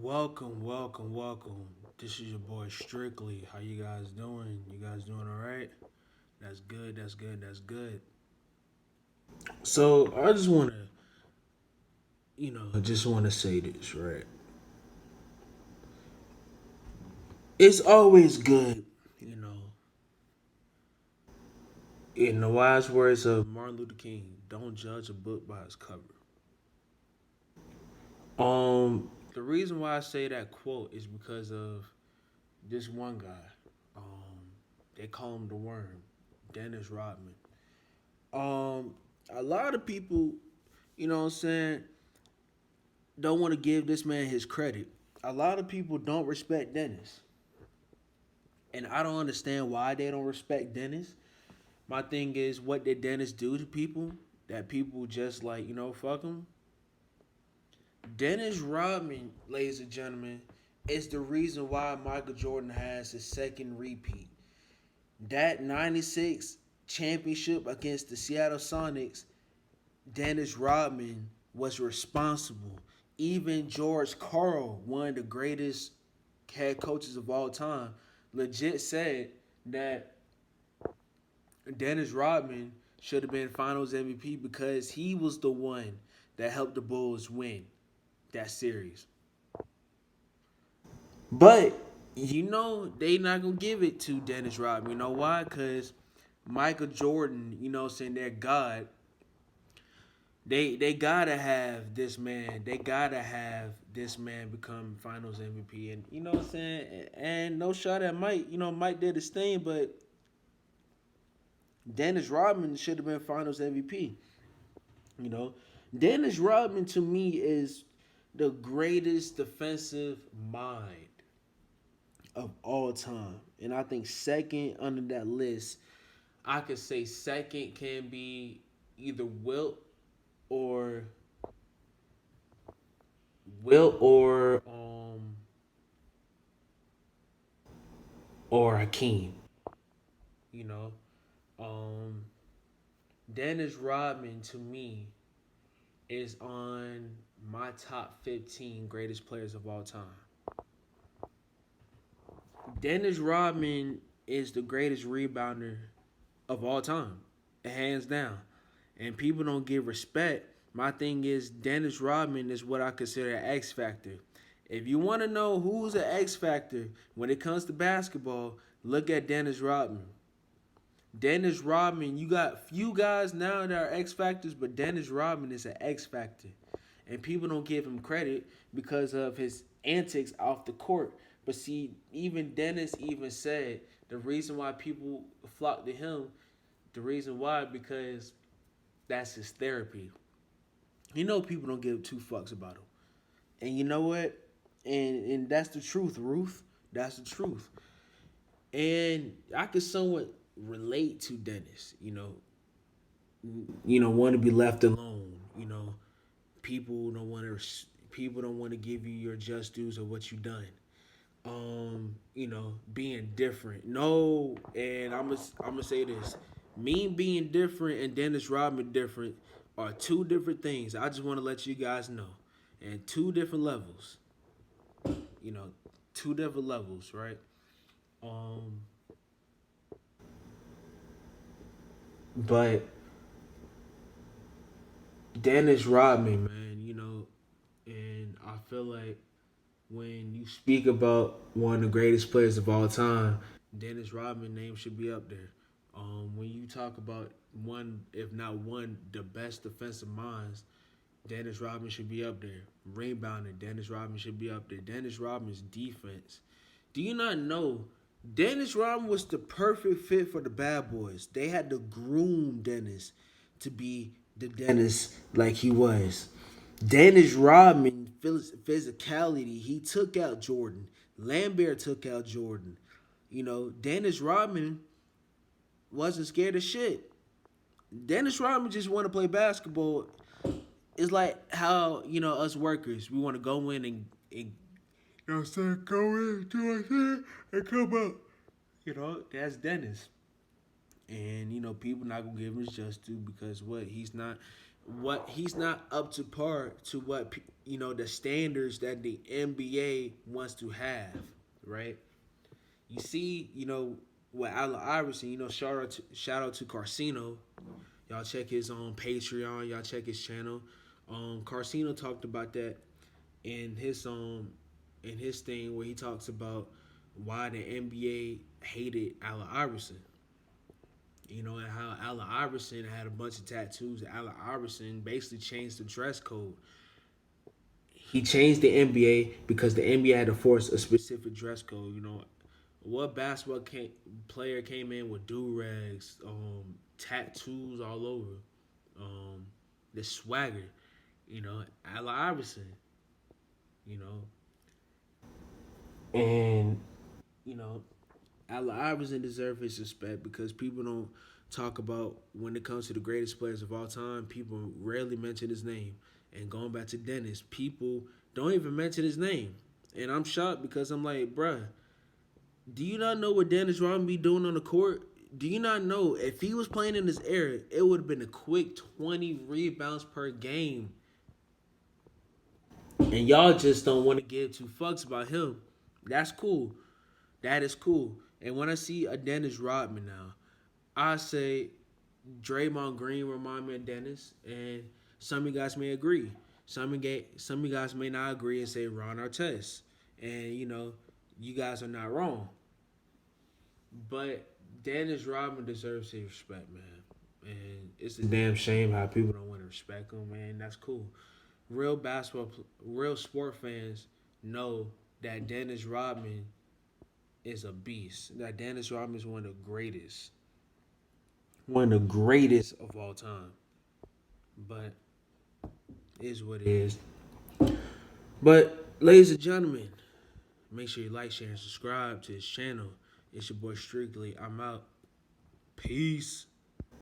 Welcome. This is your boy Strictly. How you guys doing? You guys doing all right? That's good. So I just want to, I just want to say this, right? It's always good, you know, in the wise words of Martin Luther King, don't judge a book by its cover. The reason why I say that quote is because of this one guy. Um, they call him the Worm, Dennis Rodman. Um, a lot of people, what I'm saying, don't want to give this man his credit. A lot of people don't respect Dennis. And I don't understand why they don't respect Dennis. My thing is, what did Dennis do to people that people just like, fuck him? Dennis Rodman, ladies and gentlemen, is the reason why Michael Jordan has his second repeat. That 96 championship against the Seattle Sonics, Dennis Rodman was responsible. Even George Karl, one of the greatest head coaches of all time, legit said that Dennis Rodman should have been Finals MVP because he was the one that helped the Bulls win that series. But they not gonna give it to Dennis Rodman. You know why? Because Michael Jordan, saying they're God. They gotta have this man. They gotta have this man become Finals MVP, and you know what I'm saying. And no shot at Mike. Mike did his thing, but Dennis Rodman should have been Finals MVP. You know, Dennis Rodman to me is the greatest defensive mind of all time, and I think second under that list, I could say second can be either or Wilt or Hakeem. You know, um, Dennis Rodman to me is on my top 15 greatest players of all time. Dennis Rodman is the greatest rebounder of all time, hands down. And people don't give respect. My thing is, Dennis Rodman is what I consider an X Factor. If you want to know who's an X Factor when it comes to basketball, look at Dennis Rodman. Dennis Rodman, you got few guys now that are X Factors, but Dennis Rodman is an X Factor. And people don't give him credit because of his antics off the court. But see, even Dennis even said the reason why people flock to him, the reason why, because that's his therapy. People don't give two fucks about him. And you know what? And that's the truth, Ruth. That's the truth. And I could somewhat relate to Dennis, want to be left alone. People don't want to people don't want to give you your just dues of what you done. Being different. No, and I'm gonna say this. Me being different and Dennis Rodman different are two different things. I just want to let you guys know. And two different levels. You know, two different levels, right? Um, but Dennis Rodman, man, and I feel like when you speak about one of the greatest players of all time, Dennis Rodman name should be up there. When you talk about one, if not one, the best defensive minds, Dennis Rodman should be up there. Rebounding, Dennis Rodman should be up there. Dennis Rodman's defense. Do you not know Dennis Rodman was the perfect fit for the bad boys? They had to groom Dennis to be the Dennis like he was. Dennis Rodman, physicality, he took out Jordan. Lambert took out Jordan. Dennis Rodman wasn't scared of shit. Dennis Rodman just want to play basketball. It's like how, us workers, we want to go in and go in, do our thing, and come out. That's Dennis. And people not gonna give him his just due because what he's not what he's not up to par to what the standards that the NBA wants to have, right? You see, with Allen Iverson, shout out to Carcino. Y'all check his Patreon. Y'all check his channel. Carcino talked about that in his thing where he talks about why the NBA hated Allen Iverson. And how Allen Iverson had a bunch of tattoos. Allen Iverson basically changed the dress code. He changed the NBA because the NBA had to force a specific dress code. What player came in with do rags, tattoos all over, the swagger? Allen Iverson. You know, and you know, Allen Iverson deserves his respect because people don't talk about when it comes to the greatest players of all time. People rarely mention his name. And going back to Dennis, people don't even mention his name, and I'm shocked because I'm like, bruh, do you not know what Dennis Rodman be doing on the court? Do you not know if he was playing in this era, it would have been a quick 20 rebounds per game, and y'all just don't want to give two fucks about him. That's cool. That is cool. And when I see a Dennis Rodman now, I say Draymond Green remind me of Dennis, and some of you guys may agree. Some of you guys may not agree and say Ron Artest, and you guys are not wrong. But Dennis Rodman deserves his respect, man. And it's a damn shame how people don't want to respect him, man. That's cool. Real sport fans know that Dennis Rodman is a beast. That Dennis Rodman is one of the greatest of all time. But it is what it is. But ladies and gentlemen, make sure you like, share, and subscribe to his channel. It's your boy Strictly. I'm out. Peace.